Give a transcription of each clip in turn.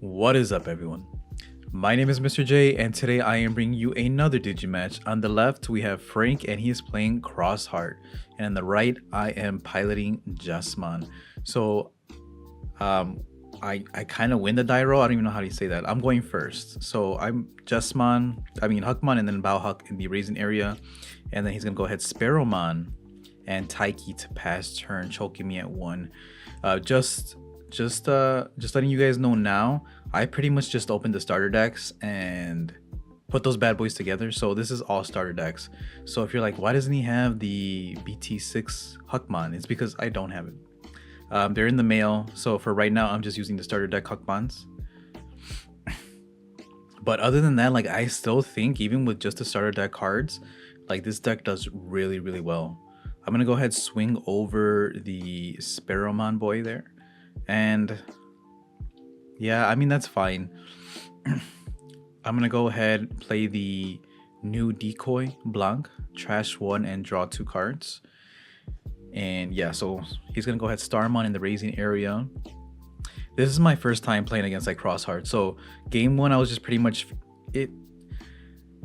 What is up, everyone? My name is Mr. J, and today I am bringing you another Digimatch. On the left, we have Frank, and he is playing Xros Heart, and on the right, I am piloting Jesmon. So, I kind of win the die roll. I don't even know how to say that. I'm going first. So I'm Huckmon, and then Bauhuck in the raising area, and then he's gonna go ahead Sparrowmon and Taiki to pass turn, choking me at one. Just letting you guys know now, I pretty much just opened the starter decks and put those bad boys together. So this is all starter decks. So if you're like, why doesn't he have the BT6 Huckmon? It's because I don't have it. They're in the mail. So for right now, I'm just using the starter deck Huckmons. But other than that, like, I still think even with just the starter deck cards, like, this deck does really, really well. I'm gonna go ahead swing over the Sparrowmon boy there. And yeah, I mean, that's fine. I'm gonna go ahead play the new decoy Blanc, trash one and draw two cards. And yeah, so he's gonna go ahead Starmon in the raising area. This is my first time playing against like Xros Heart. So game one, I was just pretty much it.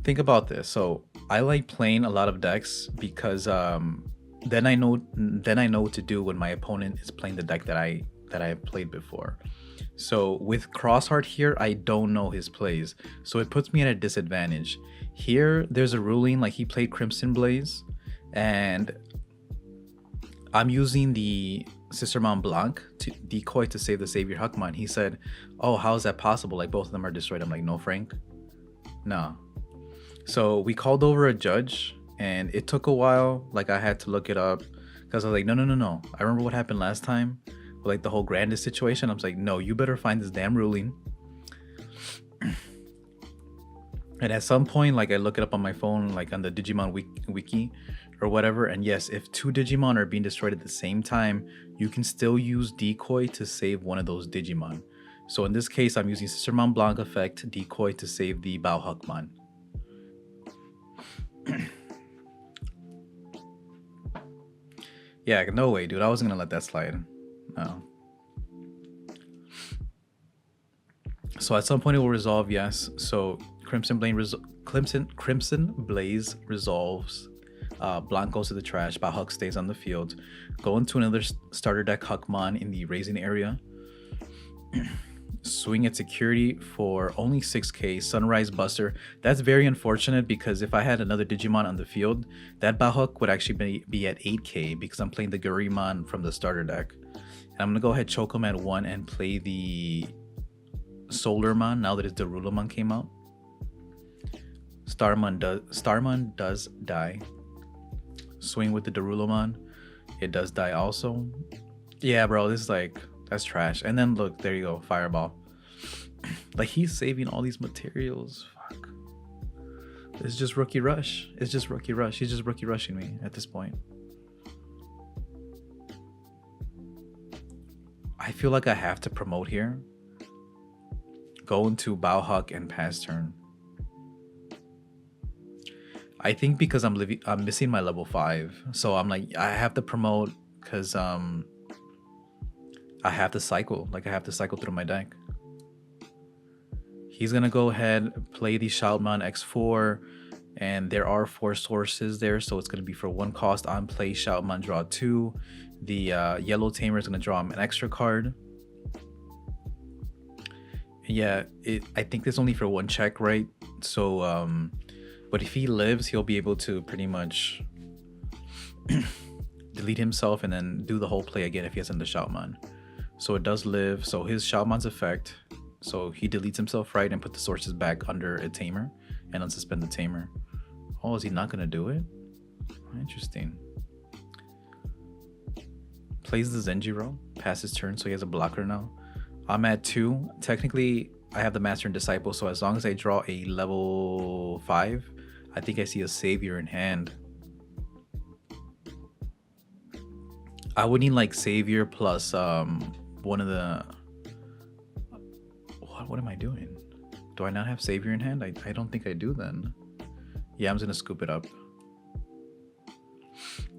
Think about this. So I like playing a lot of decks because then I know what to do when my opponent is playing the deck that I have played before. So with Xros Heart here, I don't know his plays, so it puts me at a disadvantage. Here, there's a ruling like he played Crimson Blaze, and I'm using the Sistermon Blanc to decoy to save the Savior Huckmon. He said, "Oh, how is that possible? Like both of them are destroyed." I'm like, "No, Frank, no." So we called over a judge, and it took a while. Like I had to look it up because I was like, no. I remember what happened last time. Like the whole Grandis situation. I was like, no, you better find this damn ruling. And at some point, like I look it up on my phone, like on the Digimon wiki or whatever. And yes, if two Digimon are being destroyed at the same time, you can still use decoy to save one of those Digimon. So in this case, I'm using Sistermon Blanc effect decoy to save the Bauhuckmon. Yeah, no way, dude. I wasn't gonna let that slide. No. So at some point it will resolve, yes. So Crimson Blaze resolves. Blanc goes to the trash. Bauhuck stays on the field. Go into another starter deck Huckmon in the raising area. Swing at security for only 6k. Sunrise Buster. That's very unfortunate because if I had another Digimon on the field, that Bauhuck would actually be at 8k because I'm playing the Gurimon from the starter deck. And I'm gonna go ahead choke him at 1 and play the Solarmon now that his Darulomon came out. Starmon does die. Swing with the Darulomon. It does die also. Yeah, bro, this is like, that's trash. And then look, there you go, Fireball. Like he's saving all these materials. Fuck. It's just rookie rush. It's just rookie rush. He's just rookie rushing me at this point. I feel like I have to promote here. Go into Bauhuck and pass turn. I think because I'm missing my level 5, so I'm like, I have to promote because I have to cycle. Like I have to cycle through my deck. He's gonna go ahead play the Shoutmon X4, and there are 4 sources there, so it's gonna be for 1 cost. On play Shoutmon, draw 2. The yellow tamer is gonna draw him an extra card. Yeah, I think it's only for 1 check, right? So but if he lives, he'll be able to pretty much delete himself and then do the whole play again if he has the Shoutmon. So it does live. So his Shoutmon's effect. So he deletes himself, right, and put the sources back under a tamer and unsuspend the tamer. Oh, is he not gonna do it? Interesting. Plays the Zenjiro, passes turn, so he has a blocker now. I'm at 2. Technically, I have the Master and Disciple, so as long as I draw a level 5, I think I see a Savior in hand. I would need like Savior plus one of the... What am I doing? Do I not have Savior in hand? I don't think I do then. Yeah, I'm just gonna scoop it up.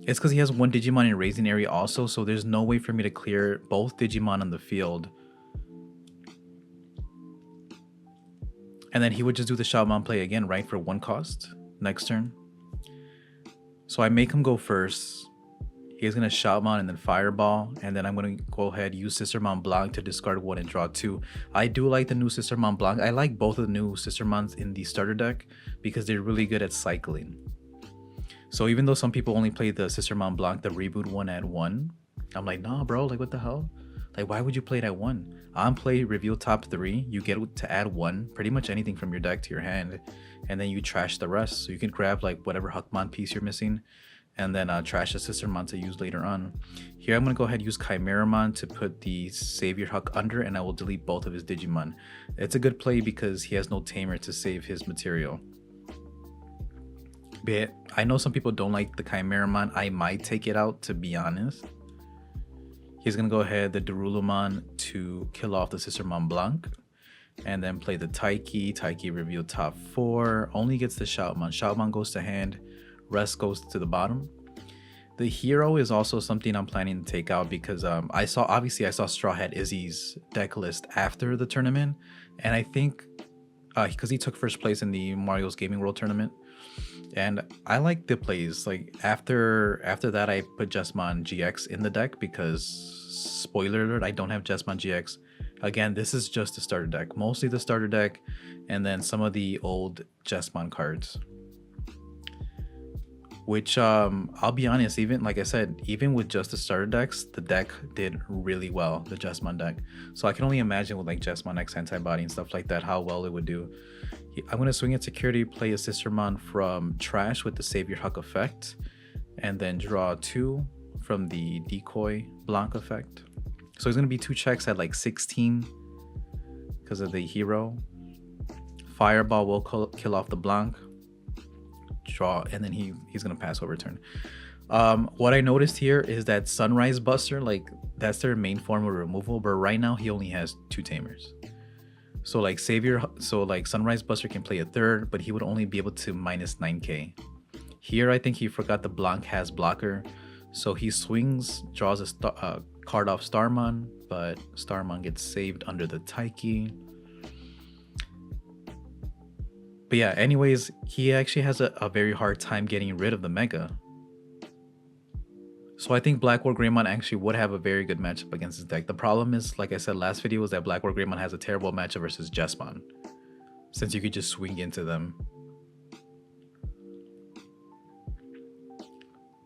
It's because he has 1 Digimon in raising area also, so there's no way for me to clear both Digimon on the field And then he would just do the Shaman play again, right, for 1 cost next turn. So I make him go first. He's going to Shaman and then Fireball. And then I'm going to go ahead, use Sistermon Blanc to discard 1 and draw 2. I do like the new Sistermon Blanc. I like both of the new Sistermons in the starter deck because they're really good at cycling. So even though some people only play the Sistermon Blanc, the reboot one at 1, I'm like, nah, bro, like what the hell? Like, why would you play it at 1? On play, reveal top 3, you get to add 1, pretty much anything from your deck to your hand, and then you trash the rest. So you can grab like whatever Huckmon piece you're missing, and then trash the Sistermon to use later on. Here I'm going to go ahead and use Chimeramon to put the Savior Huck under, and I will delete both of his Digimon. It's a good play because he has no Tamer to save his material. But I know some people don't like the Chimeramon. I might take it out, to be honest. He's going to go ahead, the Darulumon, to kill off the Sistermon Blanc. And then play the Taiki. Taiki reveal top 4. Only gets the Shoutmon. Shoutmon goes to hand. Rest goes to the bottom. The hero is also something I'm planning to take out because I saw Straw Hat Izzy's deck list after the tournament. And I think because he took first place in the Mario's Gaming World tournament. And I like the plays. Like after that, I put Jesmon GX in the deck because, spoiler alert, I don't have Jesmon GX. Again, this is just the starter deck, mostly the starter deck, and then some of the old Jesmon cards. Which I'll be honest, even like I said, even with just the starter decks, the deck did really well, the Jesmon deck. So I can only imagine with like Jesmon X Antibody and stuff like that, how well it would do. I'm going to swing at security, play a Sistermon from trash with the Savior Huck effect, and then draw 2 from the Decoy Blanc effect. So he's going to be 2 checks at like 16 because of the hero. Fireball will kill off the Blanc. Draw, and then he's going to pass over turn. What I noticed here is that Sunrise Buster, like that's their main form of removal, but right now he only has 2 Tamers. So like Sunrise Buster can play a third, but he would only be able to minus 9k. Here I think he forgot the Blanc has blocker, so he swings, draws a card off Starmon, but Starmon gets saved under the Taiki. But yeah, anyways, he actually has a very hard time getting rid of the Mega. So I think Black War Greymon actually would have a very good matchup against his deck. The problem is, like I said last video, is that Black War Greymon has a terrible matchup versus Jesmon, since you could just swing into them.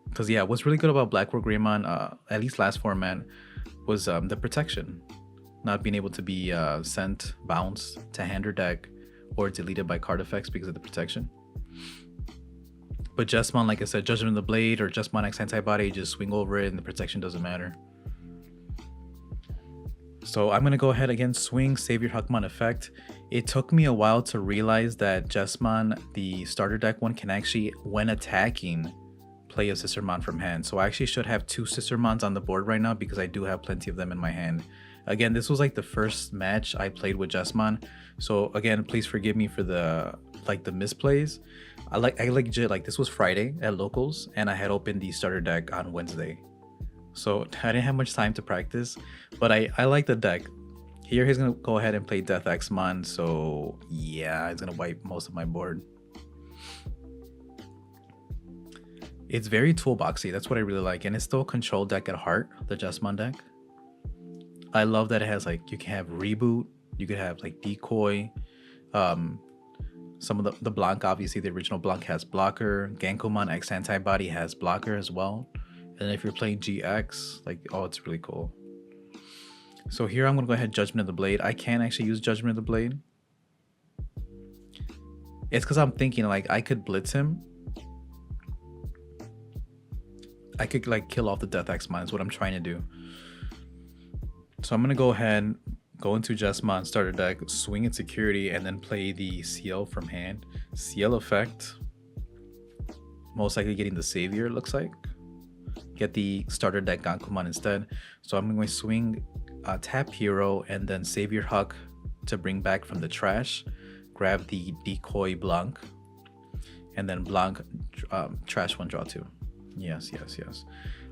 Because yeah, what's really good about Black War Greymon, at least last format, was the protection. Not being able to be sent, bounced to hand or deck, or deleted by card effects because of the protection. But Jesmon, like I said, Judgment of the Blade or Jesmon X Antibody, just swing over it and the protection doesn't matter. So I'm going to go ahead again, swing Savior Huckmon effect. It took me a while to realize that Jesmon, the starter deck one, can actually, when attacking, play a Sistermon from hand. So I actually should have 2 Sistermons on the board right now because I do have plenty of them in my hand. Again, this was like the first match I played with Jesmon. So again, please forgive me for the misplays. I legit, like this was Friday at locals and I had opened the starter deck on Wednesday. So I didn't have much time to practice, but I like the deck. Here he's gonna go ahead and play Death Xmon, so yeah, it's gonna wipe most of my board. It's very toolboxy, that's what I really like, and it's still a control deck at heart, the Jesmon deck. I love that it has like, you can have Reboot, you could have like Decoy, some of the Blanc, obviously the original Blanc has blocker, Gankomon X Antibody has blocker as well, and if you're playing GX, like, oh, it's really cool. So here I'm gonna go ahead, Judgment of the Blade. I can't actually use Judgment of the Blade. It's because I'm thinking like I could blitz him. I could like kill off the Death Xmon is what I'm trying to do. So I'm gonna go ahead, go into Jesmon starter deck, swing in security, and then play the CL from hand. CL effect, most likely getting the Savior, looks like. Get the starter deck Gankomon instead. So I'm going to swing tap hero and then Savior Huck to bring back from the trash. Grab the Decoy Blanc, and then Blanc trash 1, draw 2. Yes.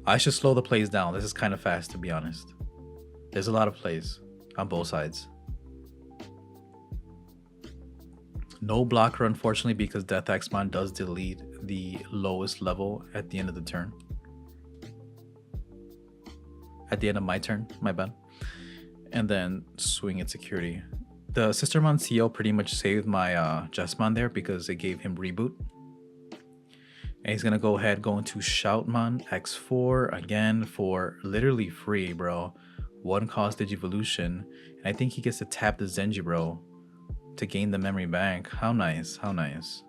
I should slow the plays down. This is kind of fast, to be honest. There's a lot of plays on both sides. No blocker, unfortunately, because Death Axmon does delete the lowest level at the end of the turn. At the end of my turn, my bad. And then swing at security. The Sistermon CL pretty much saved my Jesmon there because it gave him reboot. And he's gonna go ahead, go into Shoutmon X4 again for literally free, bro. 1 cost Digivolution. And I think he gets to tap the Zenji, bro, to gain the memory back. How nice, how nice.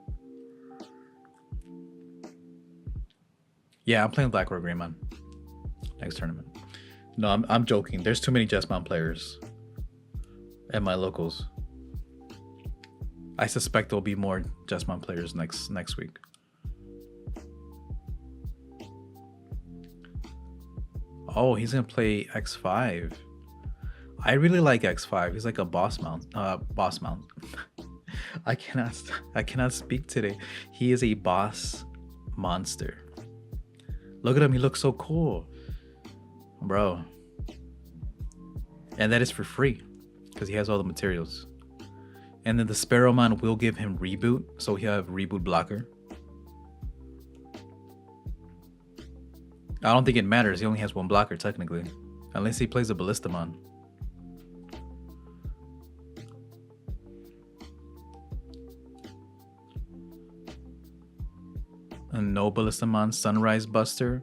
Yeah, I'm playing Black or Greymon next tournament. No, I'm joking. There's too many Jesmon players at my locals. I suspect there'll be more Jesmon players next week. Oh, he's gonna play X5. I really like X5. He's like a boss mount. Boss mount. I cannot speak today. He is a boss monster. Look at him. He looks so cool, bro. And that is for free because he has all the materials. And then the Sparrowmon will give him reboot, so he'll have reboot blocker. I don't think it matters. He only has 1 blocker technically, unless he plays a Ballistamon. And no Ballistamon. Sunrise Buster.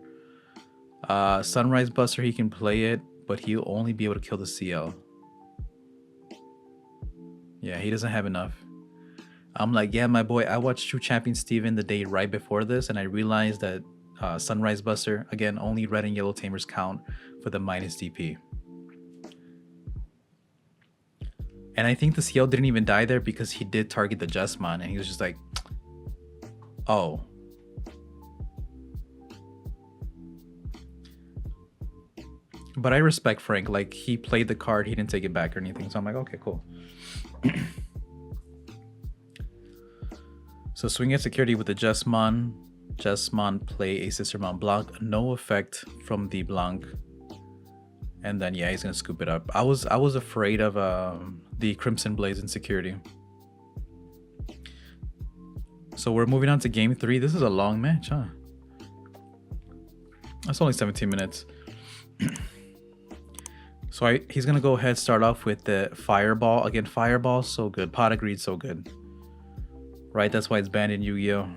Sunrise Buster, he can play it, but he'll only be able to kill the CL. Yeah, he doesn't have enough. I'm like, yeah, my boy, I watched True Champion Steven the day right before this, and I realized that Sunrise Buster, again, only red and yellow tamers count for the minus DP. And I think the CL didn't even die there because he did target the Jesmon, and he was just like, oh. But I respect Frank. Like, he played the card, he didn't take it back or anything. So I'm like, okay, cool. So swing at security with the Jesmon. Jesmon play a Sistermon Blanc. No effect from the Blanc. And then yeah, he's gonna scoop it up. I was afraid of the Crimson Blaze in security. So we're moving on to game 3. This is a long match, huh? That's only 17 minutes. So he's gonna go ahead, start off with the Fireball. Again, Fireball, so good. Pot of Greed, so good. Right, that's why it's banned in Yu-Gi-Oh!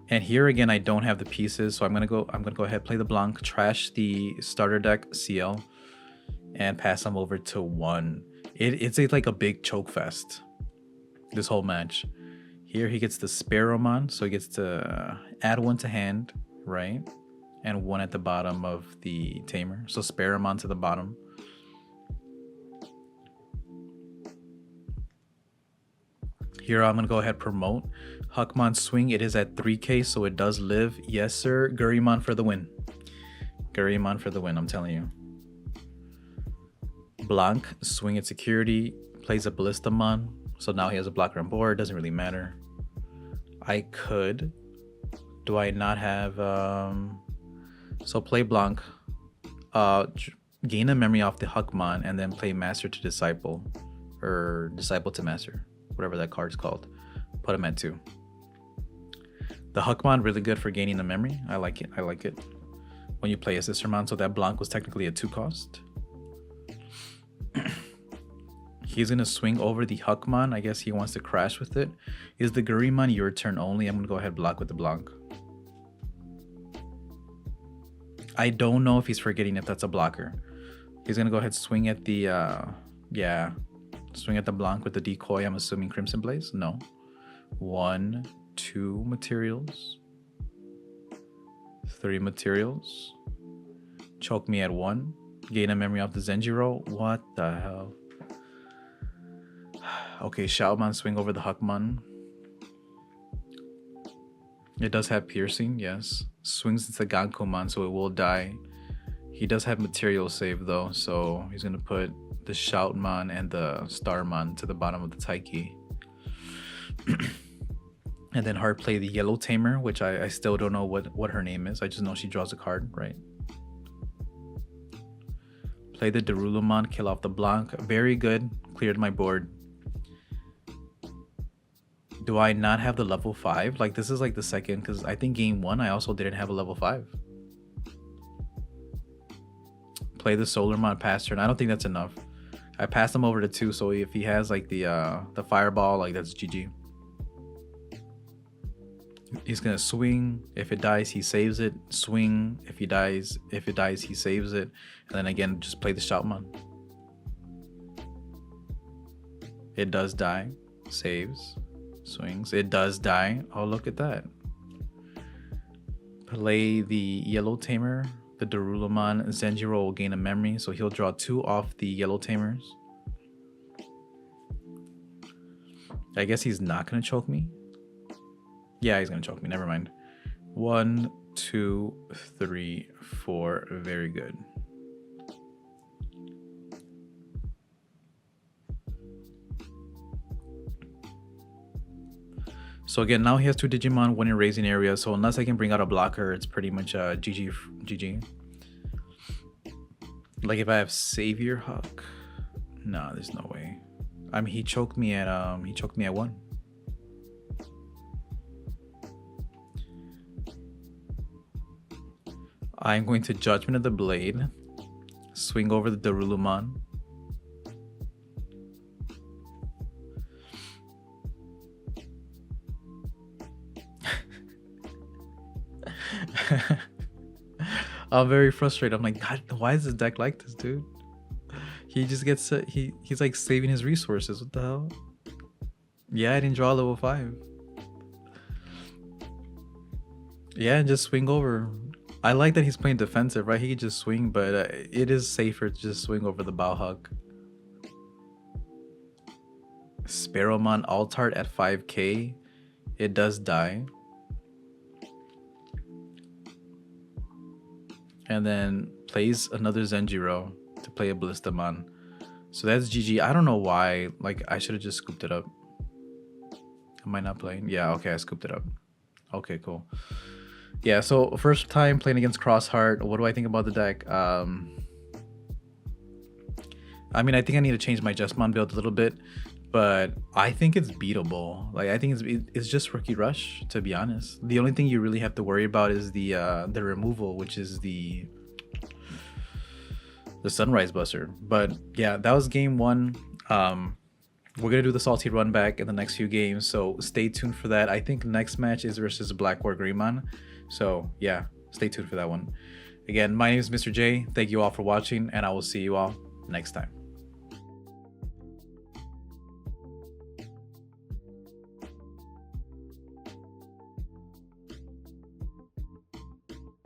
And here again, I don't have the pieces, so I'm gonna go ahead, play the Blanc, trash the starter deck CL, and pass them over to 1. It's like a big choke fest, this whole match. Here he gets the Sparrowmon, so he gets to add 1 to hand, right? And 1 at the bottom of the tamer. So Sparrowmon to the bottom. Here I'm gonna go ahead, promote. Huckmon swing, it is at 3k, so it does live. Yes, sir. Gurimon for the win. Gurimon for the win, I'm telling you. Blanc, swing at security, plays a Ballistamon. So now he has a blocker on board, doesn't really matter. I could. Do I not have so play Blanc, gain a memory off the Huckmon, and then play Master to Disciple, or Disciple to Master, whatever that card's called. Put him at 2. The Huckmon really good for gaining a memory. I like it. I like it. When you play a Sistermon, so that Blanc was technically a 2 cost. He's gonna swing over the Huckmon. I guess he wants to crash with it. Is the Gurimon your turn only? I'm gonna go ahead, block with the Blanc. I don't know if he's forgetting if that's a blocker. He's gonna go ahead, swing at the yeah, swing at the Blanc with the decoy. I'm assuming Crimson Blaze. No. 1, 2 materials, 3 materials. Choke me at 1. Gain a memory off the Zenjiro. What the hell? Okay, Shoutmon swing over the Huckmon. It does have piercing, yes. Swings into Gankomon, so it will die. He does have material save though, so he's gonna put the Shoutmon and the Starmon to the bottom of the Taiki. And then hard play the Yellow Tamer, which I still don't know what her name is. I just know she draws a card, right? Play the Darulumon, kill off the Blanc. Very good. Cleared my board. Do I not have the level 5? Like, this is like the second, because I think game 1 I also didn't have a level 5. Play the Solarmon pass turn. I don't think that's enough. I passed him over to 2, so if he has like the fireball, like that's GG. He's gonna swing. If it dies, he saves it. Swing. If it dies, he saves it. And then again, just play the Shoutmon. It does die. Saves. Swings. It does die. Oh, look at that. Play the Yellow Tamer. The Darulumon. Zenjiro will gain a memory, so he'll draw 2 off the Yellow Tamers. I guess he's not gonna choke me. Yeah, he's gonna choke me. Never mind. 1, 2, 3, 4. Very good. So again, now he has 2 Digimon, 1 erasing area. So unless I can bring out a blocker, it's pretty much GG. Like if I have Savior Huck, nah, there's no way. I mean, he choked me at 1. I'm going to Judgment of the Blade, swing over the Darulumon. I'm very frustrated. I'm like, God, why is this deck like this, dude? He just gets he's like saving his resources. What the hell? Yeah, I didn't draw level 5. Yeah, and just swing over. I like that he's playing defensive, right? He could just swing, but it is safer to just swing over the Bauhawk. Sparrowmon Altart at 5k. It does die. And then plays another Zenjiro to play a Ballistamon. So that's GG. I don't know why. Like, I should have just scooped it up. Am I not playing? Yeah, okay, I scooped it up. Okay, cool. Yeah, so first time playing against Xros Heart. What do I think about the deck? I mean, I think I need to change my Jesmon build a little bit, but I think it's beatable. Like, I think it's just Rookie Rush, to be honest. The only thing you really have to worry about is the removal, which is the Sunrise Buster. But yeah, that was game 1. We're gonna do the Salty Run back in the next few games, so stay tuned for that. I think next match is versus Black War Greymon. So yeah, stay tuned for that one. Again, my name is Mr. J. Thank you all for watching, and I will see you all next time.